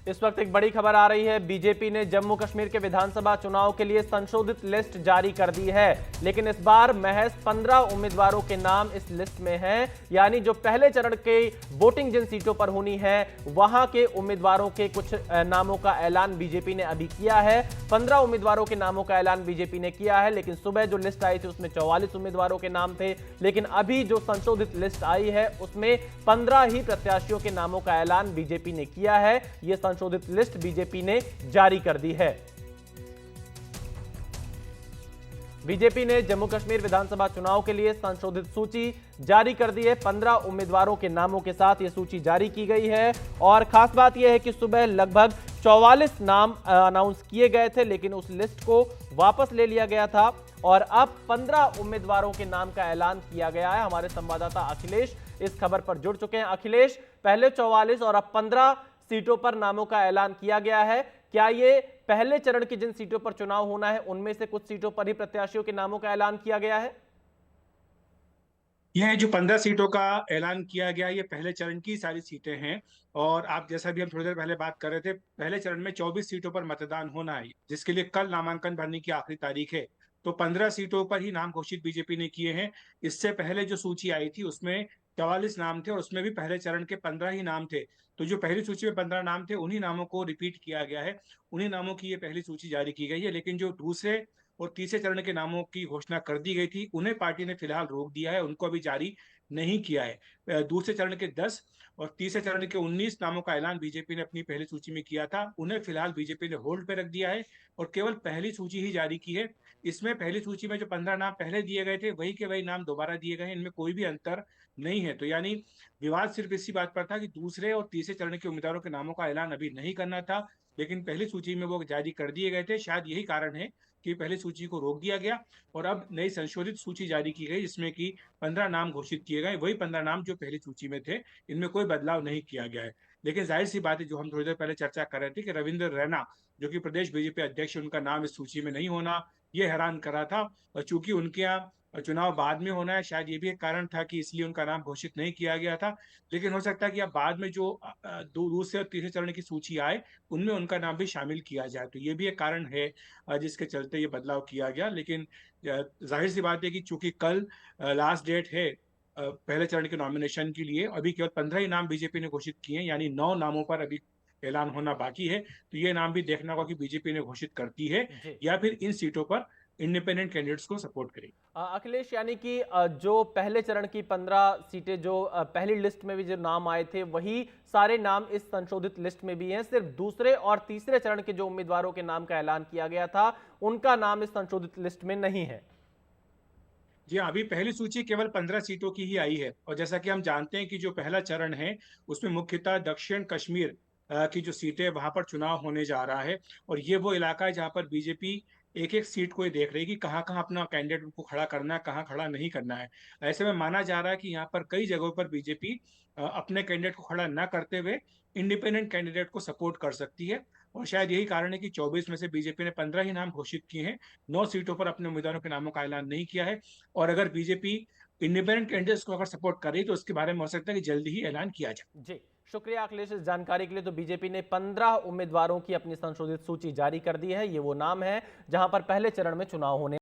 इस वक्त एक बड़ी खबर आ रही है। बीजेपी ने जम्मू कश्मीर के विधानसभा चुनाव के लिए संशोधित लिस्ट जारी कर दी है, लेकिन इस बार महज 15 उम्मीदवारों के नाम इस लिस्ट में हैं। यानी जो पहले चरण के वोटिंग जिन सीटों पर होनी है वहां के उम्मीदवारों के कुछ नामों का ऐलान बीजेपी ने अभी किया है। 15 उम्मीदवारों के नामों का ऐलान बीजेपी ने किया है, लेकिन सुबह जो लिस्ट आई थी उसमें 44 उम्मीदवारों के नाम थे। लेकिन अभी जो संशोधित लिस्ट आई है उसमें 15 ही प्रत्याशियों के नामों का ऐलान बीजेपी ने किया है। यह संशोधित लिस्ट बीजेपी ने जारी कर दी है। बीजेपी ने जम्मू कश्मीर विधानसभा चुनाव के लिए संशोधित सूची जारी कर दी है। 15 उम्मीदवारों के नामों के साथ यह सूची जारी की गई है और खास बात यह है कि सुबह लगभग 44 नाम अनाउंस किए गए थे, लेकिन उस लिस्ट को वापस ले लिया गया था और अब 15 उम्मीदवारों के नाम का ऐलान किया गया है। हमारे संवाददाता अखिलेश इस खबर पर जुड़ चुके हैं। अखिलेश, पहले 44 और अब 15 सीटों पर नामों का ऐलान किया गया है। क्या ये पहले चरण की जिन सीटों पर चुनाव होना है उनमें से कुछ सीटों पर ही प्रत्याशियों के नामों का ऐलान किया गया है? यह जो 15 सीटों का ऐलान किया गया, ये पहले चरण की सारी सीटें हैं। और आप जैसा भी हम थोड़ी देर पहले बात कर रहे थे, पहले चरण में 24 सीटों पर मतदान होना है, जिसके लिए कल नामांकन भरने की आखिरी तारीख है। तो 15 सीटों पर ही नाम घोषित बीजेपी ने किए हैं। इससे पहले जो सूची आई थी उसमें 44 नाम थे और उसमें भी पहले चरण के 15 ही नाम थे। तो जो पहली सूची में 15 नाम थे उन्हीं नामों को रिपीट किया गया है, उन्हीं नामों की ये पहली सूची जारी की गई है। लेकिन जो दूसरे और तीसरे चरण के नामों की घोषणा कर दी गई थी, उन्हें पार्टी ने फिलहाल रोक दिया है, उनको अभी जारी नहीं किया है। दूसरे चरण के 10 और तीसरे चरण के 19 नामों का ऐलान बीजेपी ने अपनी पहली सूची में किया था, उन्हें फिलहाल बीजेपी ने होल्ड पे रख दिया है और केवल पहली सूची ही जारी की है। इसमें पहली सूची में जो 15 नाम पहले दिए गए थे वही के वही नाम दोबारा दिए गए हैं, इनमें कोई भी अंतर नहीं है। तो यानी विवाद सिर्फ इसी बात पर था कि दूसरे और तीसरे चरण के उम्मीदवारों के नामों का ऐलान अभी नहीं करना था, लेकिन पहली सूची में वो जारी कर दिए गए थे। शायद यही कारण है कि पहली सूची को रोक दिया गया और अब नई संशोधित सूची जारी की गई, जिसमें कि 15 नाम घोषित किए गए, वही 15 नाम जो पहली सूची में थे, इनमें कोई बदलाव नहीं किया गया है। लेकिन जाहिर सी बात है, जो हम थोड़ी देर पहले चर्चा कर रहे थे कि रविंद्र रैना जो कि प्रदेश बीजेपी अध्यक्ष, उनका नाम इस सूची में नहीं होना ये हैरान कर रहा था। और चूंकि उनके यहाँ चुनाव बाद में होना है, शायद ये भी एक कारण था कि इसलिए उनका नाम घोषित नहीं किया गया था। लेकिन हो सकता है कि अब बाद में जो दूसरे और तीसरे चरण की सूची आए उनमें उनका नाम भी शामिल किया जाए, तो ये भी एक कारण है जिसके चलते ये बदलाव किया गया। लेकिन जाहिर सी बात है कि चूंकि कल लास्ट डेट है पहले चरण के नॉमिनेशन के लिए, अभी केवल 15 ही नाम बीजेपी ने घोषित किए हैं, यानी 9 नामों पर अभी ऐलान होना बाकी है। तो ये नाम भी देखना होगा कि बीजेपी ने घोषित करती है जी। या फिर इन सीटों पर इंडिपेंडेंट कैंडिडेट्स को सपोर्ट करेगी। अखिलेश, यानी कि जो पहले चरण की 15 सीटें जो पहली लिस्ट में भी जो नाम आए थे वही सारे नाम इस संशोधित लिस्ट में भी हैं। सिर्फ दूसरे और तीसरे चरण के जो उम्मीदवारों के नाम का ऐलान किया गया था उनका नाम इस संशोधित लिस्ट में नहीं है। जी हाँ, अभी पहली सूची केवल 15 सीटों की ही आई है और जैसा कि हम जानते हैं कि जो पहला चरण है उसमें मुख्यतः दक्षिण कश्मीर की जो सीटें वहां पर चुनाव होने जा रहा है। और ये वो इलाका है जहां पर बीजेपी एक एक सीट को ये देख रही है कि कहाँ कहाँ अपना कैंडिडेट उनको खड़ा करना है, कहाँ खड़ा नहीं करना है। ऐसे में माना जा रहा है कि यहाँ पर कई जगहों पर बीजेपी अपने कैंडिडेट को खड़ा न करते हुए इंडिपेंडेंट कैंडिडेट को सपोर्ट कर सकती है। और शायद यही कारण है कि 24 में से बीजेपी ने 15 ही नाम घोषित किए हैं, 9 सीटों पर अपने उम्मीदवारों के नामों का ऐलान नहीं किया है। और अगर बीजेपी इंडिपेंडेंट कैंडिडेट्स को अगर सपोर्ट कर रही है तो उसके बारे में हो सकता है कि जल्दी ही ऐलान किया जाए। जी, शुक्रिया अखिलेश इस जानकारी के लिए। तो बीजेपी ने 15 उम्मीदवारों की अपनी संशोधित सूची जारी कर दी है। ये वो नाम है जहां पर पहले चरण में चुनाव होने